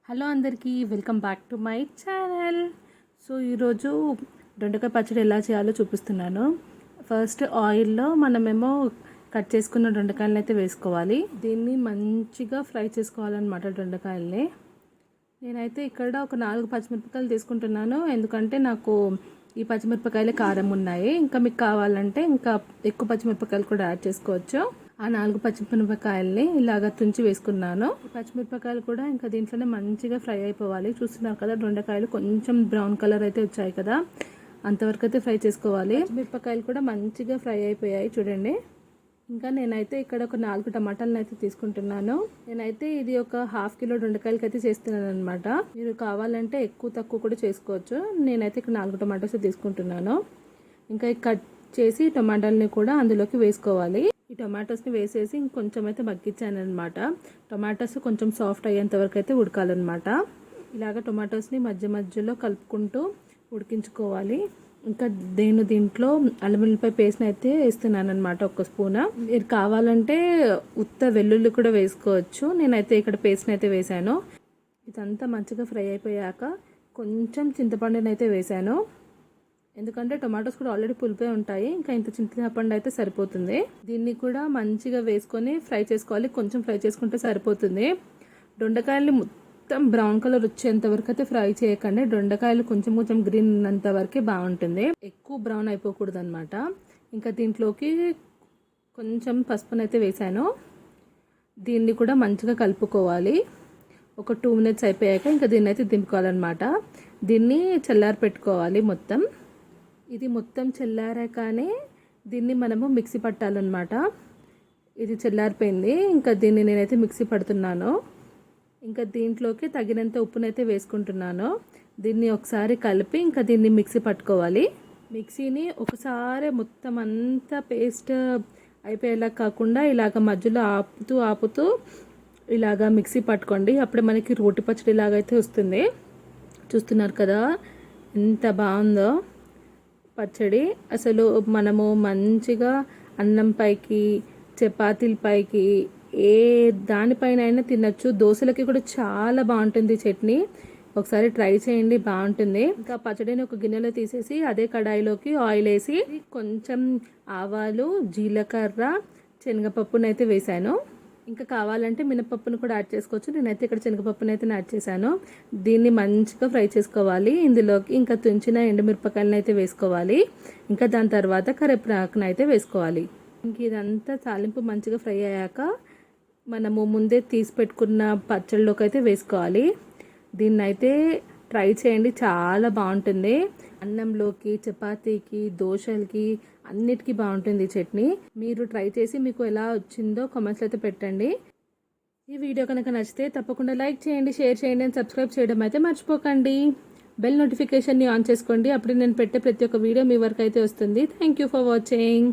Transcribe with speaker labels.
Speaker 1: Hello అందరికీ welcome back to my channel. So ఈరోజు దొండకాయ పచ్చడి ఎలా చేయాలో చూపిస్తున్నాను. ఫస్ట్ ఆయిల్లో మనమేమో కట్ చేసుకున్న దొండకాయలను అయితే వేసుకోవాలి. దీన్ని మంచిగా ఫ్రై చేసుకోవాలన్నమాట దొండకాయల్ని. నేనైతే ఇక్కడ ఒక 4 పచ్చిమిరపకాయలు తీసుకుంటున్నాను, ఎందుకంటే నాకు ఈ పచ్చిమిరపకాయలు కారం ఉన్నాయి. ఇంకా మీకు కావాలంటే ఇంకా ఎక్కువ పచ్చిమిరపకాయలు కూడా యాడ్ చేసుకోవచ్చు. ఆ 4 పచ్చిమిరపకాయల్ని ఇలాగ తుంచి వేసుకున్నాను. పచ్చిమిరపకాయలు కూడా ఇంకా దీంట్లోనే మంచిగా ఫ్రై అయిపోవాలి. చూస్తున్నారు కదా, దొండకాయలు కొంచెం బ్రౌన్ కలర్ అయితే వచ్చాయి కదా, అంతవరకు అయితే ఫ్రై చేసుకోవాలి. మిరపకాయలు కూడా మంచిగా ఫ్రై అయిపోయాయి చూడండి. ఇంకా నేనైతే ఇక్కడ ఒక 4 టమాటాలను అయితే తీసుకుంటున్నాను. నేనైతే ఇది ఒక 1/2 కిలో దొండకాయలకి అయితే చేస్తున్నాను అనమాట. మీరు కావాలంటే ఎక్కువ తక్కువ కూడా చేసుకోవచ్చు. నేనైతే ఇక్కడ 4 టమాటోస్ తీసుకుంటున్నాను. ఇంకా కట్ చేసి టమాటాలని కూడా అందులోకి వేసుకోవాలి. ఈ టొమాటోస్ని వేసేసి ఇంకొంచెం అయితే మగ్గించాను అనమాట. టొమాటోస్ కొంచెం సాఫ్ట్ అయ్యేంత వరకు అయితే ఉడకాలన్నమాట. ఇలాగ టొమాటోస్ని మధ్య మధ్యలో కలుపుకుంటూ ఉడికించుకోవాలి. ఇంకా దీంట్లో అల్లం వెల్లుల్లిపాయ పేస్ట్ని అయితే వేస్తున్నాను అనమాట, 1 స్పూన్. మీరు కావాలంటే ఉత్త వెల్లుల్లి కూడా వేసుకోవచ్చు. నేనైతే ఇక్కడ పేస్ట్ని అయితే వేసాను. ఇదంతా మంచిగా ఫ్రై అయిపోయాక కొంచెం చింతపండుని అయితే వేసాను, ఎందుకంటే టొమాటోస్ కూడా ఆల్రెడీ పులిపే ఉంటాయి. ఇంకా ఇంత చింతపండు అయితే సరిపోతుంది. దీన్ని కూడా మంచిగా వేసుకొని ఫ్రై చేసుకోవాలి. కొంచెం ఫ్రై చేసుకుంటే సరిపోతుంది. దొండకాయలు మొత్తం బ్రౌన్ కలర్ వచ్చేంత వరకు అయితే ఫ్రై చేయకండి. దొండకాయలు కొంచెం గ్రీన్ ఉన్నంత వరకే బాగుంటుంది, ఎక్కువ బ్రౌన్ అయిపోకూడదు అనమాట. ఇంకా దీంట్లోకి కొంచెం పసుపునైతే వేసాను. దీన్ని కూడా మంచిగా కలుపుకోవాలి. ఒక 2 మినిట్స్ అయిపోయాక ఇంకా దీన్ని అయితే దింపుకోవాలన్నమాట. దీన్ని చల్లారి పెట్టుకోవాలి మొత్తం. ఇది మొత్తం చల్లారాకనే దీన్ని మనము మిక్సీ పట్టాలన్నమాట. ఇది చల్లారిపోయింది. ఇంకా దీన్ని నేనైతే మిక్సీ పడుతున్నాను. ఇంకా దీంట్లోకి తగినంత ఉప్పునైతే వేసుకుంటున్నాను. దీన్ని ఒకసారి కలిపి ఇంకా దీన్ని మిక్సీ పట్టుకోవాలి. మిక్సీని ఒకసారి మొత్తం అంతా పేస్ట్ అయిపోయేలా కాకుండా ఇలాగ మధ్యలో ఆపుతూ ఇలాగ మిక్సీ పట్టుకోండి. అప్పుడే మనకి రోటి పచ్చడి లాగైతే వస్తుంది. చూస్తున్నారు కదా ఎంత బాగుందో పచ్చడి. అసలు మనము మంచిగా అన్నం పైకి, చపాతీల పైకి, ఏ దానిపైన అయినా తినచ్చు. దోశలకి కూడా చాలా బాగుంటుంది చట్నీ. ఒకసారి ట్రై చేయండి, బాగుంటుంది. ఇంకా పచ్చడిని ఒక గిన్నెలో తీసేసి అదే కడాయిలోకి ఆయిల్ వేసి కొంచెం ఆవాలు, జీలకర్ర, శనగపప్పునైతే వేసాను. ఇంకా కావాలంటే మినపప్పును కూడా యాడ్ చేసుకోవచ్చు. నేనైతే ఇక్కడ శనగపప్పును అయితే యాడ్ చేశాను. దీన్ని మంచిగా ఫ్రై చేసుకోవాలి. ఇందులోకి ఇంకా తుంచిన ఎండుమిరపకాయలను అయితే వేసుకోవాలి. ఇంకా దాని తర్వాత కరివేపాకును అయితే వేసుకోవాలి. ఇంక ఇదంతా తాలింపు మంచిగా ఫ్రై అయ్యాక మనము ముందే తీసి పెట్టుకున్న పచ్చళ్ళలోకి అయితే వేసుకోవాలి. దీన్ని అయితే ట్రై చేయండి, చాలా బాగుంటుంది. అన్నంలోకి, చపాతీకి, దోశలకి అన్నిటికీ బాగుంటుంది చట్నీ. మీరు ట్రై చేసి మీకు ఎలా వచ్చిందో కామెంట్స్ అయితే పెట్టండి. ఈ వీడియో కనుక నచ్చితే తప్పకుండా లైక్ చేయండి, షేర్ చేయండి అండ్ సబ్స్క్రైబ్ చేయడం అయితే మర్చిపోకండి. బెల్ నోటిఫికేషన్ని ఆన్ చేసుకోండి. అప్పుడు నేను పెట్టే ప్రతి ఒక్క వీడియో మీ వరకు అయితే వస్తుంది. Thank you for watching.